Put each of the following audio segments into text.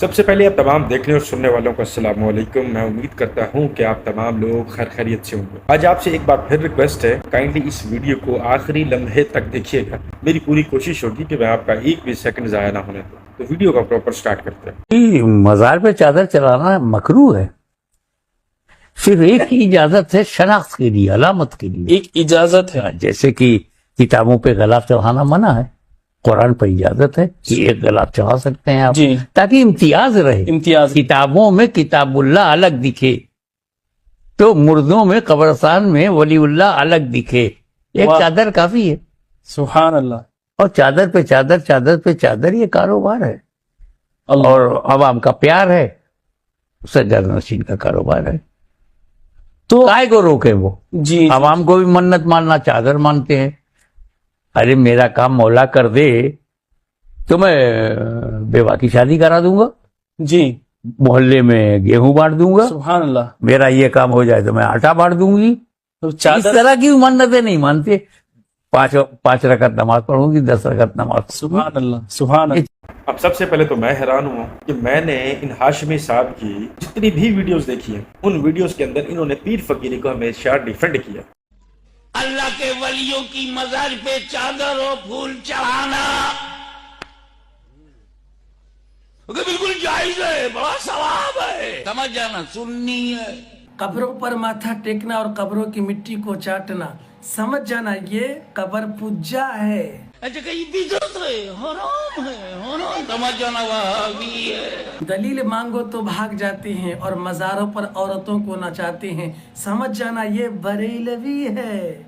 سب سے پہلے آپ تمام دیکھنے اور سننے والوں کو السلام علیکم۔ میں امید کرتا ہوں کہ آپ تمام لوگ خیر خیریت سے ہوں گے۔ آج آپ سے ایک بار پھر ریکویسٹ ہے، کائنڈلی اس ویڈیو کو آخری لمحے تک دیکھیے گا۔ میری پوری کوشش ہوگی کہ میں آپ کا ایک بھی سیکنڈ ضائع نہ ہونے دوں۔ تو ویڈیو کا پراپر سٹارٹ کرتے ہیں۔ مزار پہ چادر چلانا مکروہ ہے، صرف ایک ہی اجازت ہے، شناخت کے لیے، علامت کے لیے ایک اجازت ہے۔ جیسے کہ کتابوں پہ غلاف چڑھانا منع ہے، قرآن پر اجازت ہے کہ ایک غلاف چڑھا سکتے ہیں آپ، جی، تاکہ امتیاز رہے۔ امتیاز۔ کتابوں میں کتاب اللہ الگ دکھے تو مردوں میں قبرستان میں ولی اللہ الگ دکھے، ایک واہ، چادر کافی ہے۔ سبحان اللہ۔ اور چادر پہ چادر، چادر پہ چادر، یہ کاروبار ہے اللہ، اور عوام کا پیار ہے، سجاد نشین کا کاروبار ہے، تو کائے کو روکے وہ؟ جی، عوام کو بھی منت ماننا، چادر مانتے ہیں۔ ارے میرا کام مولا کر دے تو میں بیوہ کی شادی کرا دوں گا، جی، محلے میں گیہوں بانٹ دوں گا، سبحان اللہ۔ میرا یہ کام ہو جائے تو میں آٹا بانٹ دوں گی۔ تو اس چادر، طرح کی منتیں نہیں مانتے۔ پانچ رکعت نماز پڑھوں گی، 10 رکعت نماز پڑھوں گی۔ سبحان اللہ، سبحان اللہ۔ اب سب سے پہلے تو میں حیران ہوں کہ میں نے ان ہاشمی صاحب کی جتنی بھی ویڈیوز دیکھی ہیں، ان ویڈیوز کے اندر انہوں نے پیر فقیری کو ہمیشہ ڈیفینڈ کیا۔ اللہ کے ولیوں کی مزار پہ چادر و پھول چڑھانا بالکل جائز ہے، بڑا ثواب ہے، سمجھ جانا، سننی ہے۔ قبروں پر ماتھا ٹیکنا اور قبروں کی مٹی کو چاٹنا، سمجھ جانا یہ قبر پوجا ہے۔ اچھا کہیں بدعت ہے، حرام ہے، حرام، سمجھ جانا، وہابی ہے۔ دلیل مانگو تو بھاگ جاتے ہیں اور مزاروں پر عورتوں کو نچاتے ہیں، سمجھ جانا یہ بریلوی ہے۔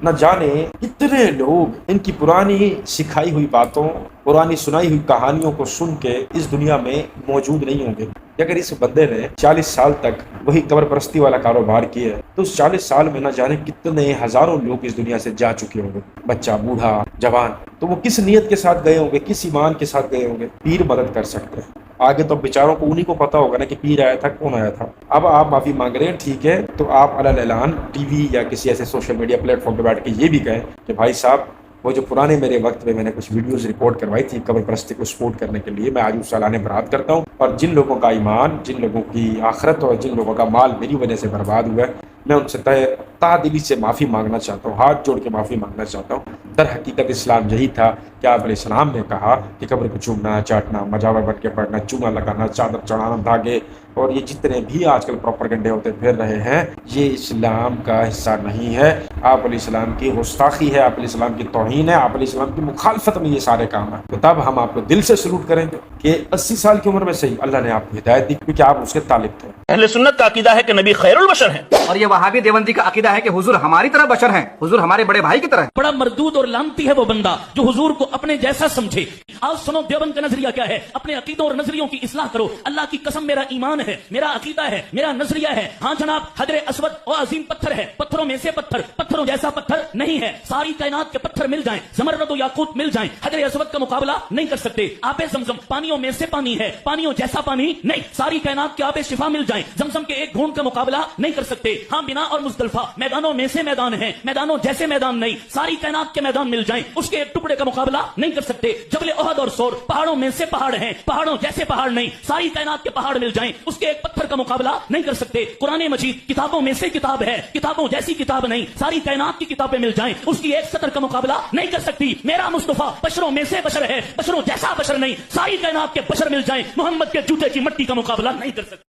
نہ جانے کتنے لوگ ان کی پرانی سکھائی ہوئی باتوں، پرانی سنائی ہوئی کہانیوں کو سن کے اس دنیا میں موجود نہیں ہوں گے۔ اگر اس بندے نے 40 سال تک وہی قبر پرستی والا کاروبار کیا ہے تو اس 40 سال میں نہ جانے کتنے ہزاروں لوگ اس دنیا سے جا چکے ہوں گے، بچہ، بوڑھا، جوان۔ تو وہ کس نیت کے ساتھ گئے ہوں گے، کس ایمان کے ساتھ گئے ہوں گے؟ پیر مدد کر سکتے ہیں۔ آگے تو بیچاروں کو انہی کو پتا ہوگا نا کہ پیر آیا تھا، کون آیا تھا۔ اب آپ معافی مانگ رہے ہیں، ٹھیک ہے، تو آپ علی الاعلان ٹی وی یا کسی ایسے سوشل میڈیا پلیٹ فارم پہ بیٹھ کے یہ بھی کہیں کہ بھائی صاحب، وہ جو پرانے میرے وقت میں نے کچھ ویڈیوز ریکارڈ کروائی تھی قبر پرستی کو سپورٹ کرنے کے لیے، میں آج اس سالانہ برات کرتا ہوں، اور جن لوگوں کا ایمان، جن لوگوں کی آخرت اور جن لوگوں کا مال میری وجہ سے برباد ہوا ہے، میں ان سے تہ دلی سے معافی مانگنا چاہتا ہوں، ہاتھ جوڑ کے معافی مانگنا چاہتا ہوں۔ در حقیقت اسلام یہی تھا کہ آپ علیہ السلام نے کہا کہ قبر کو چومنا، چاٹنا، مجاور بن کے پڑھنا، چونا لگانا، چادر چڑھانا، دھاگے اور یہ جتنے بھی آج کل پروپیگنڈے ہوتے پھر رہے ہیں، یہ اسلام کا حصہ نہیں ہے۔ آپ علیہ السلام کی گستاخی ہے، آپ علیہ السلام کی توہین ہے، آپ علیہ السلام کی مخالفت میں یہ سارے کام ہیں۔ تو تب ہم آپ کو دل سے سلوٹ کریں گے کہ 80 سال کی عمر میں صحیح اللہ نے آپ کو ہدایت دی، کیونکہ آپ اس کے طالب تھے۔ اہل سنت کا عقیدہ ہے کہ نبی خیر البشر ہیں، اور یہ وہابی دیوبندی کا عقیدہ ہے کہ حضور ہماری طرح بشر ہیں، حضور ہمارے بڑے بھائی کی طرح ہیں۔ بڑا مردود اور لانتی ہے وہ بندہ جو حضور کو اپنے جیسا سمجھے۔ آج سنو دیوبند کا نظریہ کیا ہے، اپنے عقیدوں اور نظریوں کی اصلاح کرو۔ اللہ کی قسم، میرا ایمان ہے، میرا عقیدہ ہے، میرا نظریہ ہے، ہاں جناب، حجر اسود اور عظیم پتھر ہے، پتھروں میں سے پتھر، پتھروں جیسا پتھر نہیں ہے۔ ساری کائنات کے پتھر مل جائیں، زمرد و یاقوت مل جائیں، حجر اسود کا مقابلہ نہیں کر سکتے۔ آب زمزم پانیوں میں سے پانی ہے، پانیوں جیسا پانی نہیں۔ ساری کائنات کے آب شفا مل جائیں، زمزم کے ایک گھونٹ کا مقابلہ نہیں کر سکتے۔ ہاں، بنا اور مزدلفہ میدانوں میں سے میدان ہیں، میدانوں جیسے میدان نہیں۔ ساری کائنات کے میدان مل جائیں، اس کے ایک ٹکڑے کا مقابلہ نہیں کر سکتے۔ جبل احد اور سور پہاڑوں میں سے پہاڑ ہیں، پہاڑوں جیسے پہاڑ نہیں۔ ساری کائنات کے پہاڑ مل جائیں، اس کے ایک پتھر کا مقابلہ نہیں کر سکتے۔ قرآن مجید کتابوں میں سے کتاب ہے، کتابوں جیسی کتاب نہیں۔ ساری کائنات کی کتابیں مل جائیں، اس کی ایک سطر کا مقابلہ نہیں کر سکتی۔ میرا مصطفیٰ بشروں میں سے بشر ہے، بشروں جیسا بشر نہیں۔ ساری کائنات کے بشر مل جائیں، محمد کے جوتے کی مٹی کا مقابلہ نہیں کر سکتے۔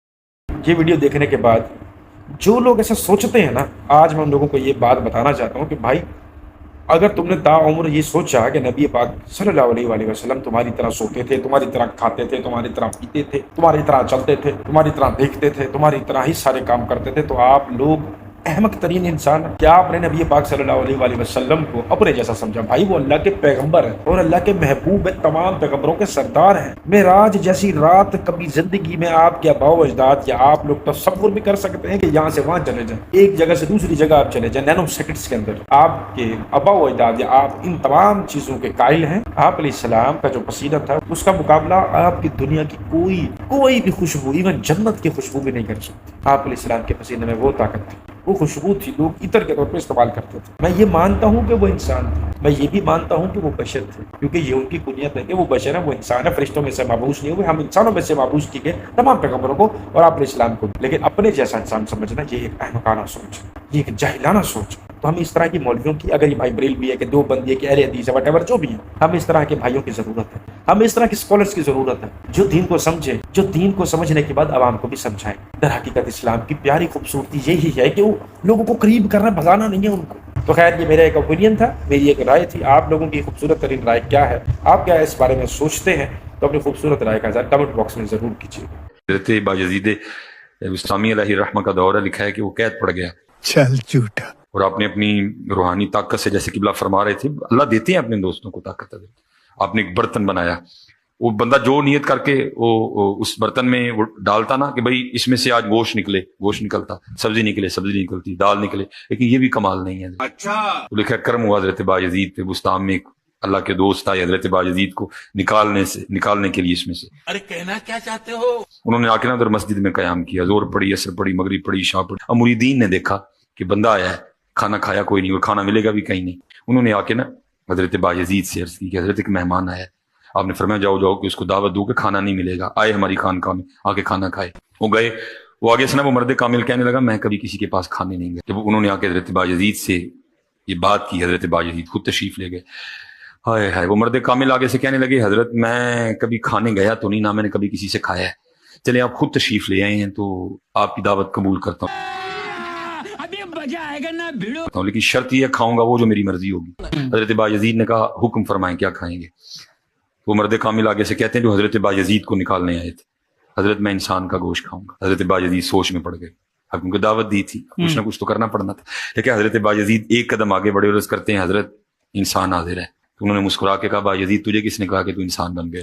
یہ ویڈیو دیکھنے کے بعد جو لوگ ایسا سوچتے ہیں نا، آج میں ان لوگوں کو یہ بات بتانا چاہتا ہوں کہ بھائی، اگر تم نے تا عمر یہ سوچا کہ نبی پاک صلی اللہ علیہ وآلہ وسلم تمہاری طرح سوتے تھے، تمہاری طرح کھاتے تھے، تمہاری طرح پیتے تھے، تمہاری طرح چلتے تھے، تمہاری طرح دیکھتے تھے، تمہاری طرح ہی سارے کام کرتے تھے، تو آپ لوگ احمق ترین انسان ہے۔ کیا آپ نے نبی پاک صلی اللہ علیہ وآلہ وسلم کو اپنے جیسا سمجھا؟ بھائی وہ اللہ کے پیغمبر ہیں اور اللہ کے محبوب ہیں، تمام پیغمبروں کے سردار ہیں۔ معراج جیسی رات کبھی زندگی میں آپ کے آباء و اجداد یا آپ لوگ تصور بھی کر سکتے ہیں کہ یہاں سے وہاں چلے جائیں، ایک جگہ سے دوسری جگہ آپ چلے جائیں نینو سیکنڈز کے اندر؟ آپ کے آباء و اجداد یا آپ ان تمام چیزوں کے قائل ہیں۔ آپ علیہ السلام کا جو پسینہ تھا، اس کا مقابلہ آپ کی دنیا کی کوئی بھی خوشبو، ایون جنت کی خوشبو بھی نہیں کر سکتی۔ آپ علیہ السلام کے پسینے میں وہ طاقت تھی۔ وہ خوشبو تھی، لوگ عطر کے طور پہ استعمال کرتے تھے۔ میں یہ مانتا ہوں کہ وہ انسان تھے، میں یہ بھی مانتا ہوں کہ وہ بشر تھے، کیونکہ یہ ان کی کنیت ہے کہ وہ بشر ہیں، وہ انسان ہے، فرشتوں میں سے مابعوث نہیں ہوئے، ہم انسانوں میں سے مابعوث کیے گئے تمام پیغمبروں کو اور آپ علیہ السلام کو۔ لیکن اپنے جیسا انسان سمجھنا یہ ایک احمقانہ سوچ ہے، یہ ایک جاہلانہ سوچ ہے۔ تو ہمیں اس طرح کی مولویوں کی، اگر یہ بھائی بریل بھی ہے کہ دو بندی ہے کہ اہل حدیث ہے، وٹ ایور جو بھی ہے، ہمیں اس طرح کے بھائیوں کی ضرورت ہے، ہمیں اس طرح کے اسکالرس کی ضرورت ہے جو دین کو سمجھے، جو دین کو سمجھنے کے بعد عوام کو بھی سمجھائیں۔ در حقیقت اسلام کی پیاری خوبصورتی یہی ہے کہ وہ لوگوں کو قریب کرنا، بھگانا نہیں ہے ان کو۔ تو خیر یہ میرا ایک اوپینین تھا، میری ایک رائے تھی۔ آپ لوگوں کی خوبصورت ترین رائے کیا ہے؟ آپ کیا اس بارے میں سوچتے ہیں؟ تو اپنی خوبصورت رائے کا اظہار کمنٹ باکس میں ضرور کیجیے۔ حضرت بایزید بسطامی علیہ رحمہ کا دور ہے، لکھا ہے کہ وہ قید پڑ گیا چل جھوٹا، اور آپ نے اپنی روحانی طاقت سے، جیسے قبلہ فرما رہے تھے، اللہ دیتے ہیں اپنے دوستوں کو طاقت، آپ نے ایک برتن بنایا، وہ بندہ جو نیت کر کے وہ اس برتن میں وہ ڈالتا نا کہ بھائی اس میں سے آج گوشت نکلے، گوشت نکلتا، سبزی نکلے، سبزی نکلتی، دال نکلے، لیکن یہ بھی کمال نہیں ہے۔ اچھا لکھا کرم ہوا حضرت بایزید پہ، بسطام میں ایک اللہ کے دوست آئے حضرت بایزید کو نکالنے کے لیے اس میں سے۔ ارے کہنا کیا چاہتے ہو؟ انہوں نے آ کے نا ادھر مسجد میں قیام کیا، زور پڑی، عصر پڑی، مغرب پڑی، عشاء پڑی۔ اب مریدین نے دیکھا کہ بندہ آیا ہے، کھانا کھایا کوئی نہیں اور کھانا ملے گا بھی کہیں نہیں۔ انہوں نے آ کے نا حضرت بایزید سے عرض کی کہ حضرت ایک مہمان آیا ہے، آپ نے فرمایا جاؤ کہ اس کو دعوت دو کہ کھانا نہیں ملے گا، آئے ہماری خانقاہ میں، آ کے کھانا کھائے۔ وہ گئے، وہ آگے سے نا وہ مرد کامل کہنے لگا میں کبھی کسی کے پاس کھانے نہیں گیا۔ جب انہوں نے آ کے حضرت بایزید سے یہ بات کی، حضرت بایزید خود تشریف لے گئے۔ ہائے ہائے، وہ مرد کامل آگے سے کہنے لگے حضرت میں کبھی کھانے گیا تو نہیں، نہ میں نے کبھی کسی سے کھایا ہے، چلے آپ خود تشریف لے آئے ہیں تو آپ کی دعوت قبول کرتا ہوں، لیکن شرط یہ کھاؤں گا وہ جو میری مرضی ہوگی۔ حضرت بایزید نے کہا حکم فرمائیں کیا کھائیں گے؟ وہ مرد کامل آگے سے کہتے ہیں جو حضرت بایزید کو نکالنے آئے تھے، حضرت میں انسان کا گوشت کھاؤں گا۔ حضرت بایزید سوچ میں پڑ گئے، حکم کو دعوت دی تھی، کچھ نہ کچھ تو کرنا پڑنا تھا، لیکن حضرت بایزید ایک قدم آگے بڑے، عرض کرتے ہیں حضرت انسان حاضر ہے۔ تو انہوں نے مسکرا کے کہا بایزید تجھے کس نے کہا کہ تو انسان بن گیا؟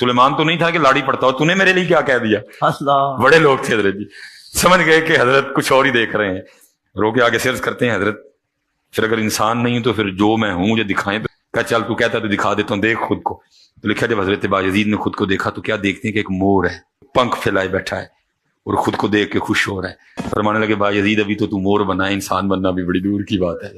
سلیمان تو نہیں تھا کہ لاڑی پڑتا ہو، تو نے میرے لیے کیا کہہ دیا؟ اللہ بڑے لوگ تھے حضرت جی، سمجھ گئے کہ حضرت کچھ اور ہی دیکھ رہے ہیں، رو کے آگے سے عرض کرتے ہیں حضرت پھر اگر انسان نہیں تو پھر جو میں ہوں مجھے دکھائیں۔ تو کہا چل تو کہتا تو دکھا دیتا ہوں، دیکھ خود کو۔ تو لکھا جب حضرت بایزید نے خود کو دیکھا تو کیا دیکھتے ہیں کہ ایک مور ہے، پنکھ پھیلائے بیٹھا ہے اور خود کو دیکھ کے خوش ہو رہا ہے۔ فرمانے لگے بایزید ابھی تو مور بنا ہے، انسان بننا بھی بڑی دور کی بات ہے۔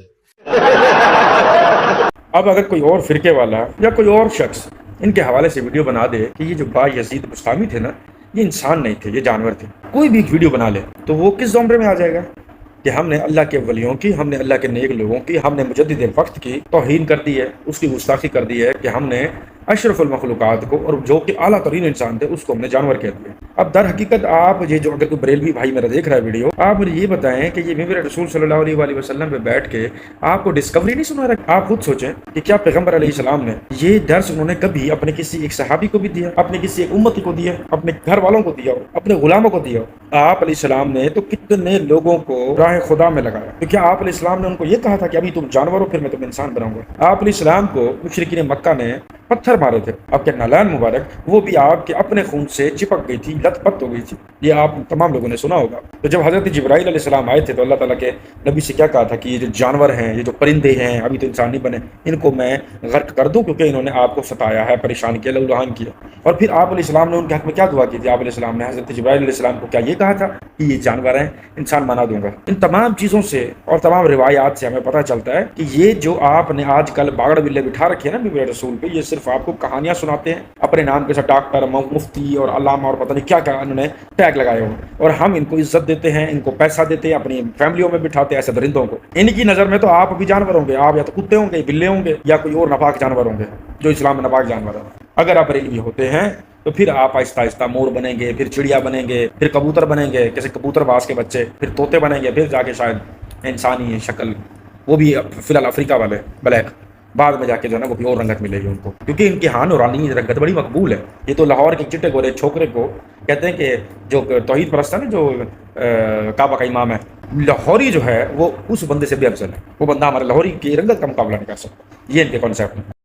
اب اگر کوئی اور فرقے والا یا کوئی اور شخص ان کے حوالے سے ویڈیو بنا دے کہ یہ جو بایزید بسطامی تھے نا یہ انسان نہیں تھے، یہ جانور تھے، کوئی بھی ایک ویڈیو بنا لے تو وہ کس زمرے میں آ جائے گا کہ ہم نے اللہ کے ولیوں کی، ہم نے اللہ کے نیک لوگوں کی، ہم نے مجدد وقت کی توہین کر دی ہے، اس کی گستاخی کر دی ہے کہ ہم نے اشرف المخلوقات کو اور جو کہ اعلیٰ ترین انسان تھے اس کو ہم نے جانور کہہ دیا۔ اب در حقیقت آپ یہ جو اگر کوئی بریلوی بھائی میرا دیکھ رہا ہے ویڈیو، آپ مجھے یہ بتائیں کہ یہ ممبر رسول صلی اللہ علیہ وآلہ وسلم پہ بیٹھ کے آپ کو ڈسکوری نہیں سنا رہا؟ آپ خود سوچیں کہ کیا پیغمبر علیہ السلام نے یہ درس انہوں نے کبھی اپنے کسی ایک صحابی کو بھی دیا، اپنے کسی ایک امتی کو دیا، اپنے گھر والوں کو دیا، اپنے غلاموں کو دیا؟ آپ علیہ السلام نے تو کتنے لوگوں کو راہ خدا میں لگایا، تو کیا آپ علیہ السلام نے ان کو یہ کہا تھا کہ ابھی تم جانور ہو پھر میں تم انسان بناؤں گا؟ آپ علیہ السلام کو مشرکین مکہ نے پتھر مارے تھے، آپ کے نالان مبارک وہ بھی آپ کے اپنے خون سے چپک گئی تھی، لت پت ہو گئی تھی، یہ آپ تمام لوگوں نے سنا ہوگا۔ تو جب حضرت جبرائیل علیہ السلام آئے تھے تو اللہ تعالیٰ کے نبی سے کیا کہا تھا کہ یہ جو جانور ہیں، یہ جو پرندے ہیں، ابھی تو انسان نہیں بنے، ان کو میں غرق کر دوں کیونکہ انہوں نے آپ کو ستایا ہے، پریشان کیا، لہولہان کیا۔ اور پھر آپ علیہ السلام نے ان کے حق میں کیا دعا کی تھی؟ آپ علیہ السلام نے حضرت جبرائیل علیہ السلام کو کیا یہ کہا تھا کہ یہ جانور ہیں، انسان بنا دوں گا؟ ان تمام چیزوں سے اور تمام روایات سے ہمیں پتہ چلتا ہے کہ یہ جو آپ نے آج کل باغڑ بلے بٹھا رکھے ہیں نا ممبر رسول پہ، یہ صرف آپ کو کہانیاں سناتے ہیں، اپنے نام کے ساتھ ڈاکٹر، مفتی اور علامہ اور پتہ نہیں کیا کیا انہوں نے ٹیگ لگائے ہوئے، اور ہم ان کو عزت دیتے ہیں، ان کو پیسہ دیتے ہیں، اپنی فیملیوں میں بٹھاتے ہیں ایسے درندوں کو۔ ان کی نظر میں تو آپ بھی جانور ہوں گے، آپ یا تو کتے ہوں گے، بلے ہوں گے، یا کوئی اور ناپاک جانور ہوں گے جو اسلام میں ناپاک جانور ہیں۔ اگر آپ بریلوی ہوتے ہیں تو پھر آپ آہستہ آہستہ مور بنیں گے، پھر چڑیا بنیں گے، پھر کبوتر بنیں گے، کیسے کبوتر باز کے بچے، پھر طوطے بنیں گے، پھر جا کے شاید انسانی شکل، وہ بھی فی الحال افریقہ والے بلیک، بعد میں جا کے جو ہے نا وہ بھی اور رنگت ملے گی ان کو، کیونکہ ان کی ہاں نورانی رنگت بڑی مقبول ہے۔ یہ تو لاہور کے چٹے گورے چھوکرے کو کہتے ہیں کہ جو توحید پرست ہے نا، جو کعبہ کا امام ہے، لاہوری جو ہے وہ اس بندے سے بھی افضل ہے، وہ بندہ ہمارے لاہوری کی رنگت کا مقابلہ نہیں کر سکتا۔ یہ ان کے کانسیپٹ ہے۔